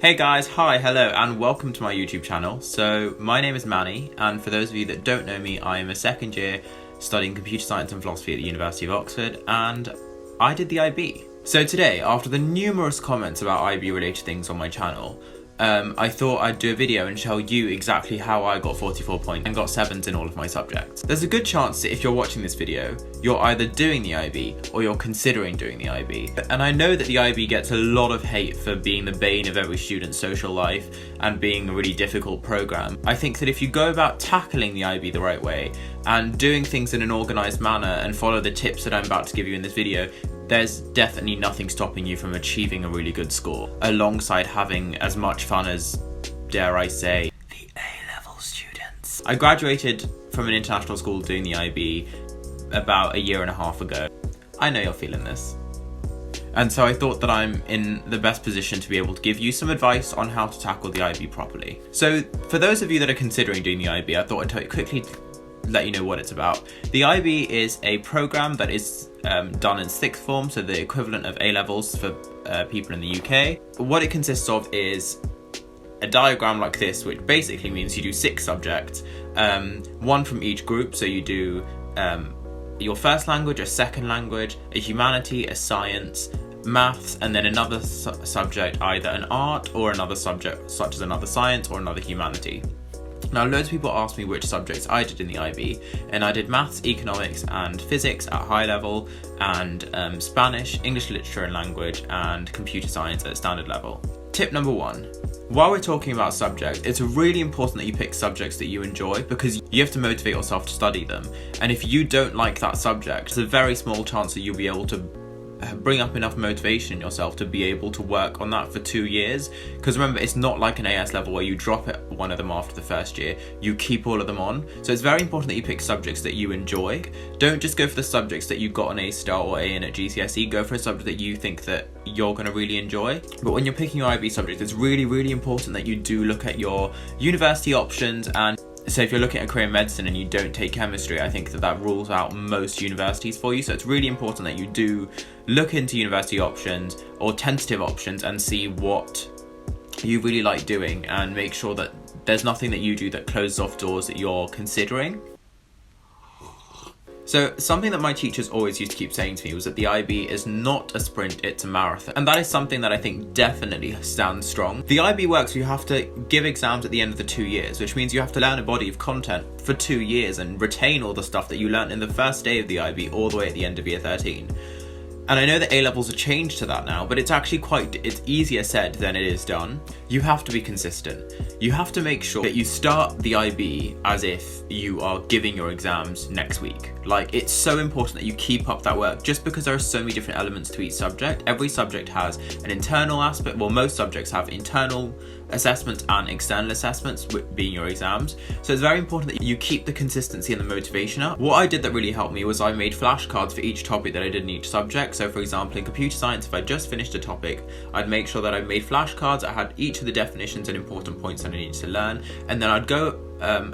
Hey guys, hi, hello, and welcome to my YouTube channel. So, my name is Manny, and for those of you that don't know me, I am a second year studying computer science and philosophy at the University of Oxford, and I did the IB. So today, after the numerous comments about IB related things on my channel, I thought I'd do a video and show you exactly how I got 44 points and got 7s in all of my subjects. There's a good chance that if you're watching this video, you're either doing the IB or you're considering doing the IB. And I know that the IB gets a lot of hate for being the bane of every student's social life and being a really difficult program. I think that if you go about tackling the IB the right way and doing things in an organised manner and follow the tips that I'm about to give you in this video, there's definitely nothing stopping you from achieving a really good score, alongside having as much fun as, dare I say, the A-level students. I graduated from an international school doing the IB about a year and a half ago. I know you're feeling this. And so I thought that I'm in the best position to be able to give you some advice on how to tackle the IB properly. So for those of you that are considering doing the IB, I thought I'd quickly let you know what it's about. The IB is a program that is done in sixth form, so the equivalent of A-levels for people in the UK. What it consists of is a diagram like this, which basically means you do 6 subjects, one from each group. So you do your first language, a second language, a humanity, a science, maths, and then another subject, either an art or another subject such as another science or another humanity. Now, loads of people ask me which subjects I did in the IB, and I did maths, economics and physics at high level, and Spanish, English literature and language, and computer science at standard level. Tip number 1. While we're talking about subjects, it's really important that you pick subjects that you enjoy, because you have to motivate yourself to study them. And if you don't like that subject, there's a very small chance that you'll be able to bring up enough motivation in yourself to be able to work on that for 2 years. Because remember, it's not like an AS level where you drop one of them after the first year, you keep all of them on. So it's very important that you pick subjects that you enjoy. Don't just go for the subjects that you got an A star or A in at GCSE, go for a subject that you think that you're going to really enjoy. But when you're picking your IB subject, it's really important that you do look at your university options. And so if you're looking at a career in medicine and you don't take chemistry, I think that rules out most universities for you. So it's really important that you do look into university options or tentative options and see what you really like doing, and make sure that there's nothing that you do that closes off doors that you're considering. So something that my teachers always used to keep saying to me was that the IB is not a sprint, it's a marathon. And that is something that I think definitely stands strong. The IB works, you have to give exams at the end of the 2 years, which means you have to learn a body of content for 2 years and retain all the stuff that you learned in the first day of the IB all the way at the end of year 13. And I know that A-levels have changed to that now, but it's actually it's easier said than it is done. You have to be consistent. You have to make sure that you start the IB as if you are giving your exams next week. Like, it's so important that you keep up that work, just because there are so many different elements to each subject. Every subject has an internal aspect, well, most subjects have internal assessments and external assessments, being your exams. So it's very important that you keep the consistency and the motivation up. What I did that really helped me was I made flashcards for each topic that I did in each subject. So for example, in computer science, if I just finished a topic, I'd make sure that I made flashcards. I had each of the definitions and important points that I needed to learn, and then I'd go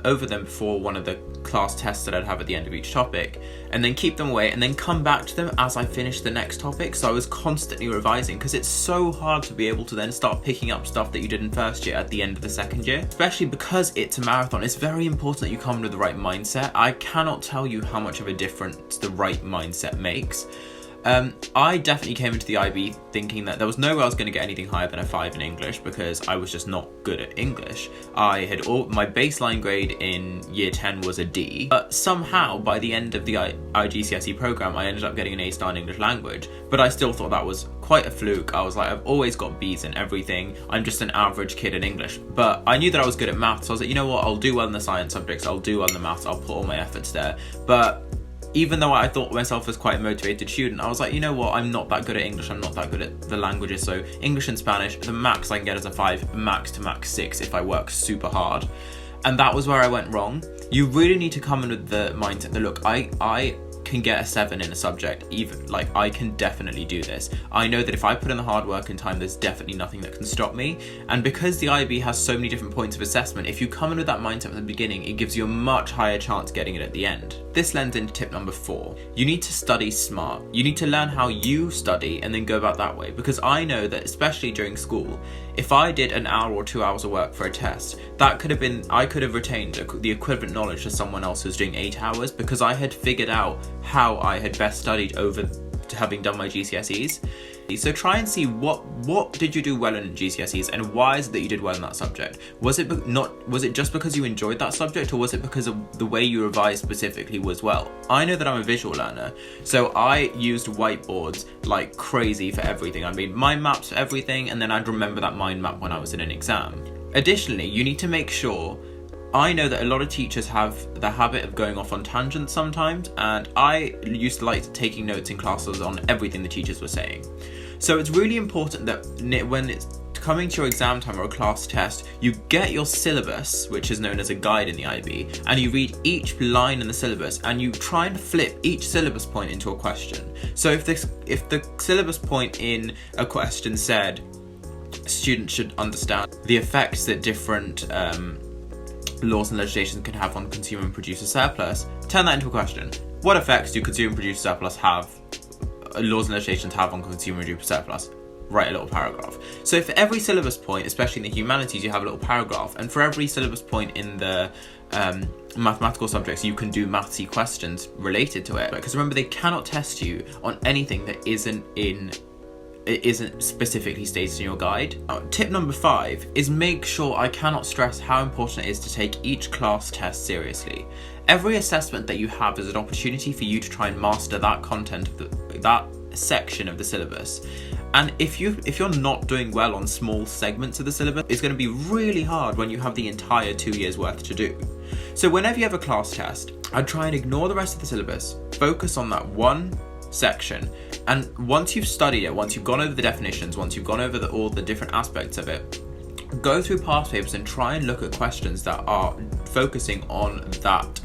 over them before one of the class tests that I'd have at the end of each topic, and then keep them away and then come back to them as I finished the next topic. So I was constantly revising, because it's so hard to be able to then start picking up stuff that you did in first year at the end of the second year, especially because it's a marathon. It's very important that you come with the right mindset. I cannot tell you how much of a difference the right mindset makes. I definitely came into the IB thinking that there was no way I was going to get anything higher than a 5 in English, because I was just not good at English. My baseline grade in year 10 was a D, but somehow by the end of the IGCSE program, I ended up getting an A star in English language. But I still thought that was quite a fluke. I was like, I've always got B's in everything. I'm just an average kid in English. But I knew that I was good at maths. So I was like, you know what? I'll do well in the science subjects. I'll do well in the maths. I'll put all my efforts there. But even though I thought myself as quite a motivated student, I was like, you know what, I'm not that good at English, I'm not that good at the languages, so English and Spanish, the max I can get is a 5, max to max 6 if I work super hard. And that was where I went wrong. You really need to come in with the mindset that, look, I can get a 7 in a subject, even like I can definitely do this. I know that if I put in the hard work and time, there's definitely nothing that can stop me. And because the IB has so many different points of assessment, if you come in with that mindset at the beginning, it gives you a much higher chance of getting it at the end. This lends into tip number 4. You need to study smart. You need to learn how you study and then go about that way, because I know that especially during school, if I did an hour or 2 hours of work for a test, that could have been, I could have retained the equivalent knowledge to someone else who's doing 8 hours, because I had figured out how I had best studied over to having done my GCSEs. So try and see what did you do well in GCSEs, and why is it that you did well in that subject? Was it just because you enjoyed that subject, or was it because of the way you revised specifically was well? I know that I'm a visual learner, so I used whiteboards like crazy for everything. I made mind maps for everything, and then I'd remember that mind map when I was in an exam. Additionally, you need to make sure, I know that a lot of teachers have the habit of going off on tangents sometimes, and I used to like taking notes in classes on everything the teachers were saying. So it's really important that when it's coming to your exam time or a class test, you get your syllabus, which is known as a guide in the IB, and you read each line in the syllabus, and you try and flip each syllabus point into a question. So if the syllabus point in a question said, students should understand the effects that different laws and legislation can have on consumer and producer surplus, turn that into a question. What effects do consumer and producer surplus have, laws and legislations have on consumer and producer surplus? Write a little paragraph. So for every syllabus point, especially in the humanities, you have a little paragraph, and for every syllabus point in the mathematical subjects, you can do mathsy questions related to it. Because remember, they cannot test you on anything that isn't specifically stated in your guide. Tip number 5 is make sure, I cannot stress how important it is to take each class test seriously. Every assessment that you have is an opportunity for you to try and master that content of that section of the syllabus. And if you're not doing well on small segments of the syllabus, it's going to be really hard when you have the entire 2 years worth to do. So whenever you have a class test, I'd try and ignore the rest of the syllabus, focus on that one section, and once you've studied it, once you've gone over the definitions, once you've gone over all the different aspects of it, go through past papers and try and look at questions that are focusing on that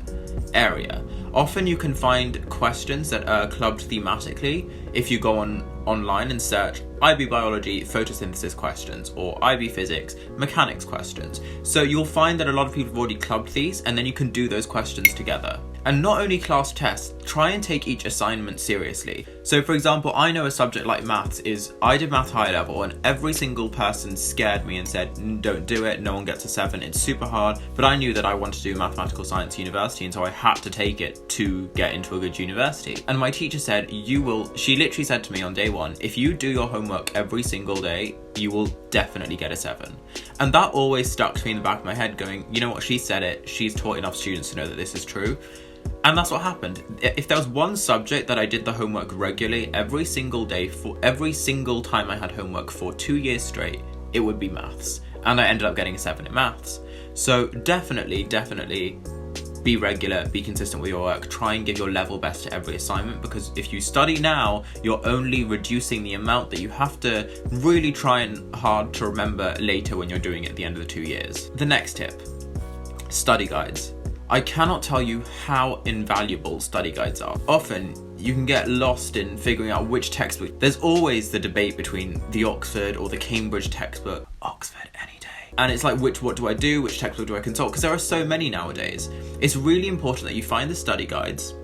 area. Often you can find questions that are clubbed thematically if you go online and search IB biology photosynthesis questions, or IB physics mechanics questions. So you'll find that a lot of people have already clubbed these, and then you can do those questions together. And not only class tests, try and take each assignment seriously. So for example, I know a subject like maths is, I did math high level, and every single person scared me and said, don't do it, no one gets a 7, it's super hard. But I knew that I wanted to do mathematical science university, and so I had to take it to get into a good university. And my teacher said, she literally said to me on day 1, if you do your homework every single day, you will definitely get a 7. And that always stuck to me in the back of my head, going, you know what, she said it, she's taught enough students to know that this is true. And that's what happened. If there was one subject that I did the homework regularly every single day, for every single time I had homework for 2 years straight, it would be maths. And I ended up getting a 7 in maths. So definitely be regular, be consistent with your work, try and give your level best to every assignment, because if you study now, you're only reducing the amount that you have to really try and hard to remember later when you're doing it at the end of the 2 years. The next tip, study guides. I cannot tell you how invaluable study guides are. Often, you can get lost in figuring out which textbook. There's always the debate between the Oxford or the Cambridge textbook. Oxford any day. And it's like, what do I do? Which textbook do I consult? Because there are so many nowadays. It's really important that you find the study guides.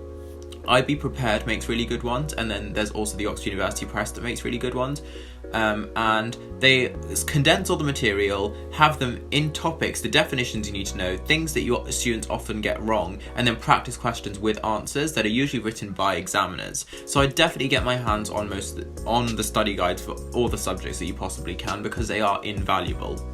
IB Prepared makes really good ones, and then there's also the Oxford University Press that makes really good ones. And they condense all the material, have them in topics, the definitions you need to know, things that your students often get wrong, and then practice questions with answers that are usually written by examiners. So I definitely get my hands on the study guides for all the subjects that you possibly can, because they are invaluable.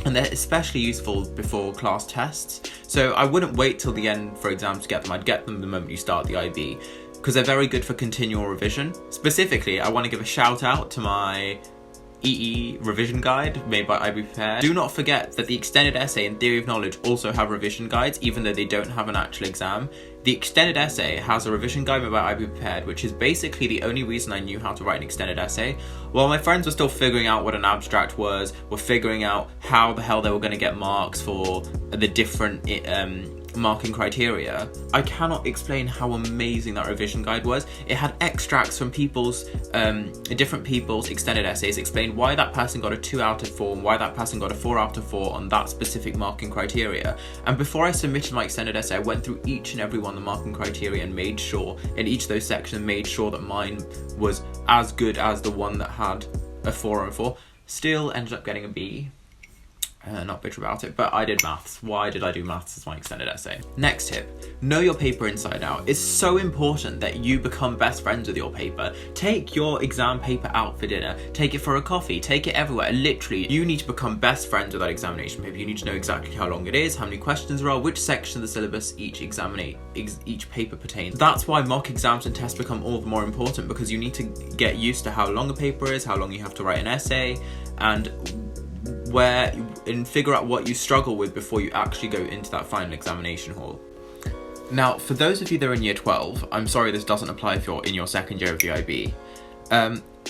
And they're especially useful before class tests. So I wouldn't wait till the end for exams to get them. I'd get them the moment you start the IB, because they're very good for continual revision. Specifically, I want to give a shout out to my EE revision guide made by IB Prepared. Do not forget that the extended essay and theory of knowledge also have revision guides, even though they don't have an actual exam. The extended essay has a revision guide by IB Prepared, which is basically the only reason I knew how to write an extended essay. While my friends were still figuring out what an abstract was, were figuring out how the hell they were going to get marks for the different marking criteria, I cannot explain how amazing that revision guide was. It had extracts from different people's extended essays, explained why that person got a 2 out of 4 and why that person got a 4 out of 4 on that specific marking criteria. And before I submitted my extended essay, I went through each and every one of the marking criteria and made sure, in each of those sections, made sure that mine was as good as the one that had a 4 on 4. Still ended up getting a B. Not bitter about it, but I did maths. Why did I do maths as my extended essay? Next tip, know your paper inside out. It's so important that you become best friends with your paper. Take your exam paper out for dinner, take it for a coffee, take it everywhere. Literally, you need to become best friends with that examination paper. You need to know exactly how long it is, how many questions there are, which section of the syllabus each paper pertains. That's why mock exams and tests become all the more important, because you need to get used to how long a paper is, how long you have to write an essay, and figure out what you struggle with before you actually go into that final examination hall. Now, for those of you that are in year 12, I'm sorry this doesn't apply if you're in your second year of the IB.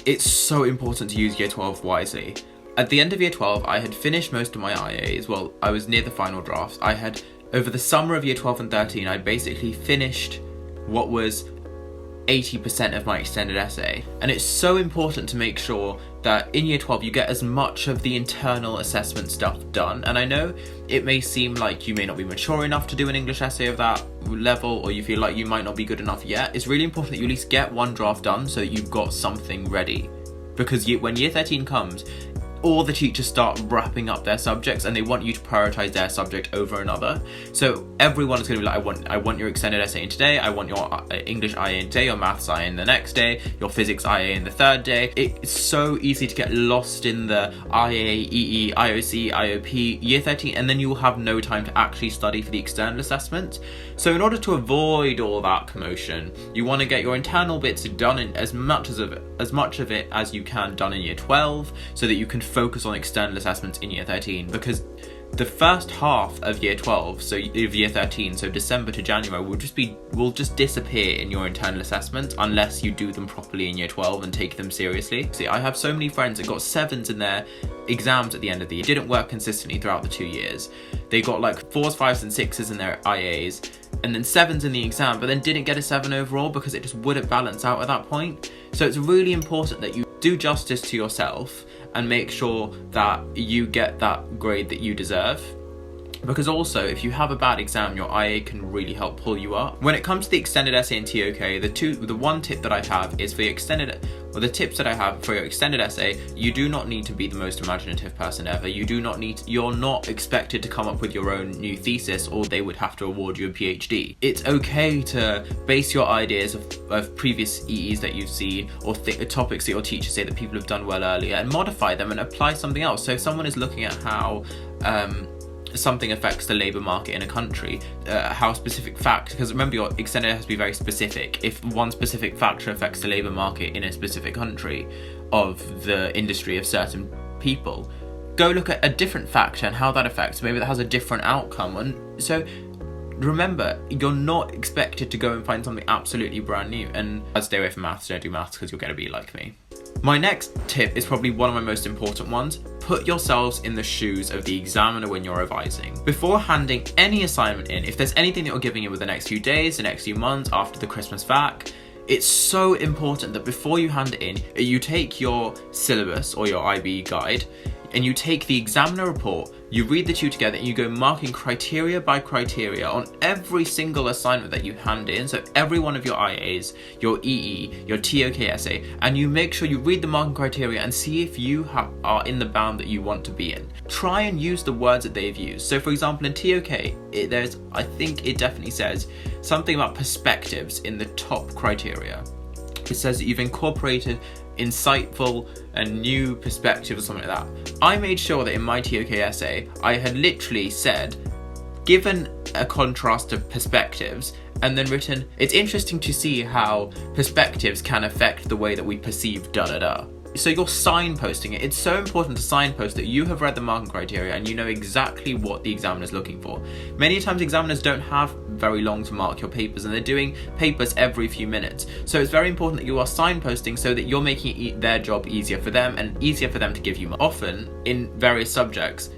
It's so important to use year 12 wisely. At the end of year 12, I had finished most of my IAs. Well, I was near the final drafts. I had, over the summer of year 12 and 13, I basically finished what was 80% of my extended essay. And it's so important to make sure that in year 12 you get as much of the internal assessment stuff done. And I know it may seem like you may not be mature enough to do an English essay of that level, or you feel like you might not be good enough yet. It's really important that you at least get one draft done so that you've got something ready. Because when year 13 comes, all the teachers start wrapping up their subjects and they want you to prioritize their subject over another. So everyone is going to be like, I want your extended essay in today, I want your English IA in today, your maths IA in the next day, your physics IA in the third day. It's so easy to get lost in the IA, EE, IOC, IOP, year 13, and then you will have no time to actually study for the external assessment. So in order to avoid all that commotion, you want to get your internal bits done in as much of it as you can done in year 12, so that you can focus on external assessments in year 13, because the first half of year 12, so of year 13, so December to January, will just disappear in your internal assessments unless you do them properly in year 12 and take them seriously. See, I have so many friends that got 7s in their exams at the end of the year, didn't work consistently throughout the 2 years. They got like 4s, 5s and 6s in their IAs, and then 7s in the exam, but then didn't get a 7 overall because it just wouldn't balance out at that point. So it's really important that you do justice to yourself and make sure that you get that grade that you deserve. Because also, if you have a bad exam, your IA can really help pull you up. When it comes to the extended essay and TOK, the one tip that I have is for the tips that I have for your extended essay, you do not need to be the most imaginative person ever. You're not expected to come up with your own new thesis, or they would have to award you a PhD. It's okay to base your ideas of previous EEs that you've seen, or topics that your teachers say that people have done well earlier, and modify them and apply something else. So if someone is looking at how something affects the labour market in a country, how specific facts, because remember your extended has to be very specific. If one specific factor affects the labour market in a specific country of the industry of certain people, go look at a different factor and how that affects, maybe that has a different outcome. And so remember, you're not expected to go and find something absolutely brand new. And stay away from maths, don't do maths because you're going to be like me. My next tip is probably one of my most important ones. Put yourselves in the shoes of the examiner when you're revising. Before handing any assignment in, if there's anything that you're giving over the next few days, the next few months, after the Christmas vac, it's so important that before you hand it in, you take your syllabus or your IB guide and you take the examiner report, you read the two together, and you go marking criteria by criteria on every single assignment that you hand in. So every one of your IAs, your EE, your TOK essay, and you make sure you read the marking criteria and see if you are in the bound that you want to be in. Try and use the words that they've used. So for example, in TOK, I think it definitely says something about perspectives in the top criteria. It says that you've incorporated insightful and new perspective or something like that. I made sure that in my TOK essay, I had literally said, given a contrast of perspectives, and then written, it's interesting to see how perspectives can affect the way that we perceive da-da-da. So you're signposting it. It's so important to signpost that you have read the marking criteria and you know exactly what the examiner is looking for. Many times examiners don't have very long to mark your papers, and they're doing papers every few minutes. So it's very important that you are signposting so that you're making their job easier for them and easier for them to give you marks. Often in various subjects,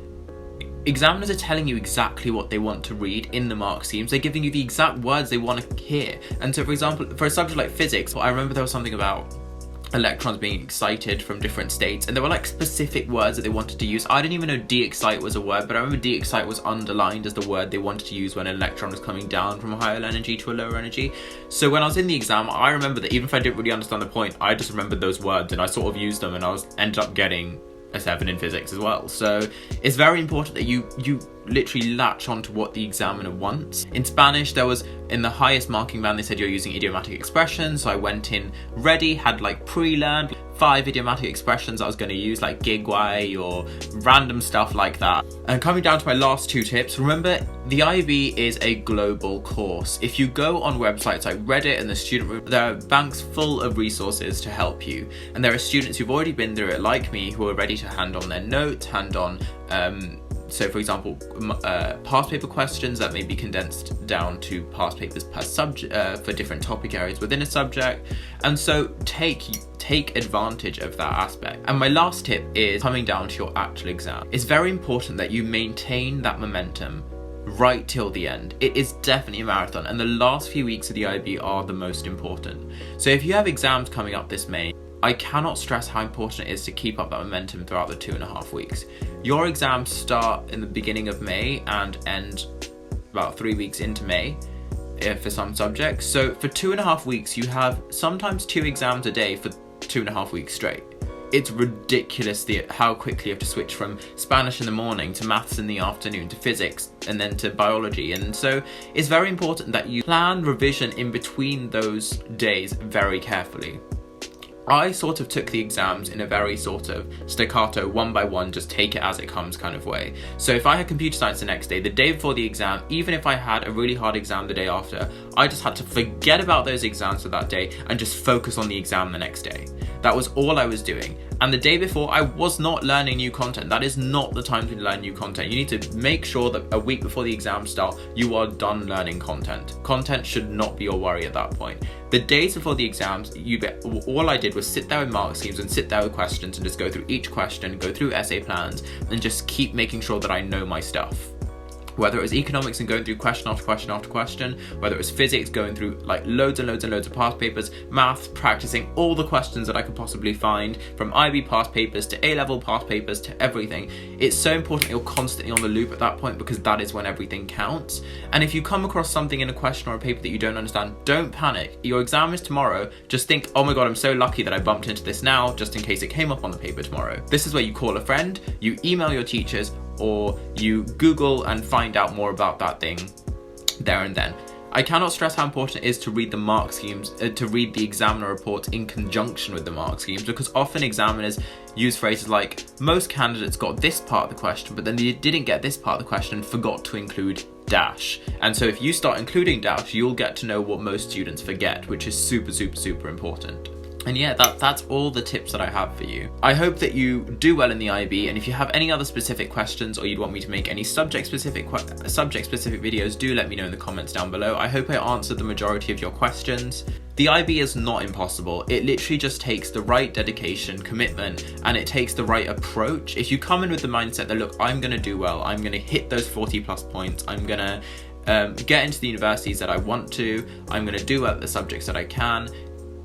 examiners are telling you exactly what they want to read in the mark schemes. They're giving you the exact words they want to hear. And so, for example, for a subject like physics, I remember there was something about electrons being excited from different states, and there were like specific words that they wanted to use. I didn't even know de-excite was a word, but I remember de-excite was underlined as the word they wanted to use when an electron was coming down from a higher energy to a lower energy. So when I was in the exam, I remember that even if I didn't really understand the point, I just remembered those words and I sort of used them, and I ended up getting a 7 in physics as well. So it's very important that you literally latch on to what the examiner wants. In Spanish, there was, in the highest marking band, they said you're using idiomatic expressions, so I went in ready, had like pre-learned 5 idiomatic expressions I was going to use, like gigway or random stuff like that. And coming down to my last 2 tips, remember the IB is a global course. If you go on websites like Reddit and the student room, there are banks full of resources to help you, and there are students who've already been through it like me who are ready to hand on their notes, hand on so for example, past paper questions that may be condensed down to past papers per subject for different topic areas within a subject. And so take advantage of that aspect. And my last tip is coming down to your actual exam. It's very important that you maintain that momentum right till the end. It is definitely a marathon, and the last few weeks of the IB are the most important. So if you have exams coming up this May, I cannot stress how important it is to keep up that momentum throughout the 2.5 weeks. Your exams start in the beginning of May and end about 3 weeks into May for some subjects. So for 2.5 weeks, you have sometimes 2 exams a day for 2.5 weeks straight. It's ridiculous how quickly you have to switch from Spanish in the morning to maths in the afternoon to physics and then to biology. And so it's very important that you plan revision in between those days very carefully. I sort of took the exams in a very sort of staccato, one by one, just take it as it comes kind of way. So if I had computer science the next day, the day before the exam, even if I had a really hard exam the day after, I just had to forget about those exams for that day and just focus on the exam the next day. That was all I was doing. And the day before, I was not learning new content. That is not the time to learn new content. You need to make sure that a week before the exam start, you are done learning content. Content should not be your worry at that point. The days before the exams, all I did was sit there with mark schemes and sit there with questions and just go through each question, go through essay plans, and just keep making sure that I know my stuff. Whether it was economics and going through question after question after question, whether it was physics, going through like loads and loads and loads of past papers, math, practicing all the questions that I could possibly find, from IB past papers to A-level past papers to everything. It's so important you're constantly on the loop at that point, because that is when everything counts. And if you come across something in a question or a paper that you don't understand, don't panic. Your exam is tomorrow. Just think, oh my god, I'm so lucky that I bumped into this now, just in case it came up on the paper tomorrow. This is where you call a friend, you email your teachers, or you Google and find out more about that thing there and then. I cannot stress how important it is to read the mark schemes, to read the examiner reports in conjunction with the mark schemes, because often examiners use phrases like, most candidates got this part of the question, but then they didn't get this part of the question and forgot to include dash. And so if you start including dash, you'll get to know what most students forget, which is super, super, super important. And yeah, that's all the tips that I have for you. I hope that you do well in the IB, and if you have any other specific questions or you'd want me to make any subject-specific videos, do let me know in the comments down below. I hope I answered the majority of your questions. The IB is not impossible. It literally just takes the right dedication, commitment, and it takes the right approach. If you come in with the mindset that, look, I'm gonna do well, I'm gonna hit those 40 plus points, I'm gonna get into the universities that I want to, I'm gonna do well at the subjects that I can,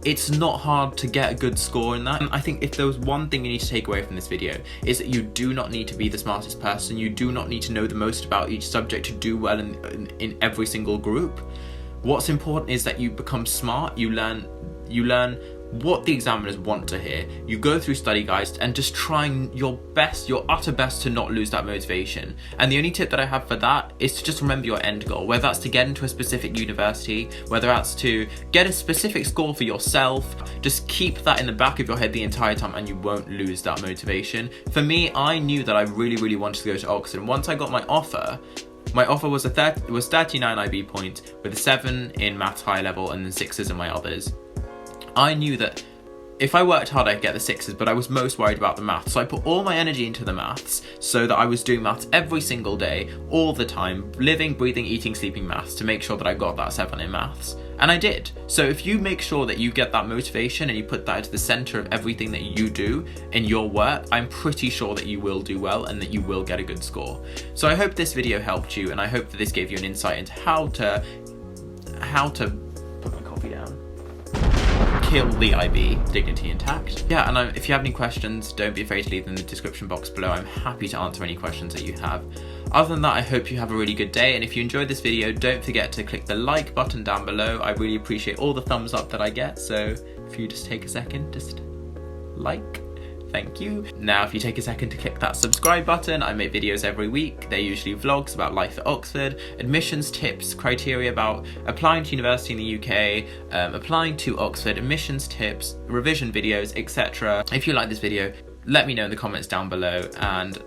it's not hard to get a good score in that. I think if there was one thing you need to take away from this video, is that you do not need to be the smartest person, you do not need to know the most about each subject to do well in every single group. What's important is that you become smart, you learn what the examiners want to hear, you go through study guides and just trying your best, your utter best, to not lose that motivation. And the only tip that I have for that is to just remember your end goal, whether that's to get into a specific university, whether that's to get a specific score for yourself. Just keep that in the back of your head the entire time and you won't lose that motivation. For me, I knew that I really, really wanted to go to Oxford, and once I got my offer was 39 IB points with a 7 in maths high level and then 6s in my others. I knew that if I worked hard, I'd get the 6s, but I was most worried about the maths. So I put all my energy into the maths so that I was doing maths every single day, all the time, living, breathing, eating, sleeping maths to make sure that I got that 7 in maths. And I did. So if you make sure that you get that motivation and you put that at the center of everything that you do in your work, I'm pretty sure that you will do well and that you will get a good score. So I hope this video helped you, and I hope that this gave you an insight into how to put my coffee down. Kill the IB, dignity intact. Yeah, and if you have any questions, don't be afraid to leave them in the description box below. I'm happy to answer any questions that you have. Other than that, I hope you have a really good day, and if you enjoyed this video, don't forget to click the like button down below. I really appreciate all the thumbs up that I get, so if you just take a second, just like. Thank you. Now, if you take a second to click that subscribe button, I make videos every week. They're usually vlogs about life at Oxford, admissions tips, criteria about applying to university in the UK, applying to Oxford, admissions tips, revision videos, etc. If you like this video, let me know in the comments down below, and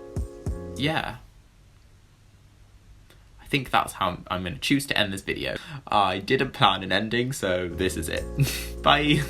yeah. I think that's how I'm going to choose to end this video. I didn't plan an ending, so this is it. Bye.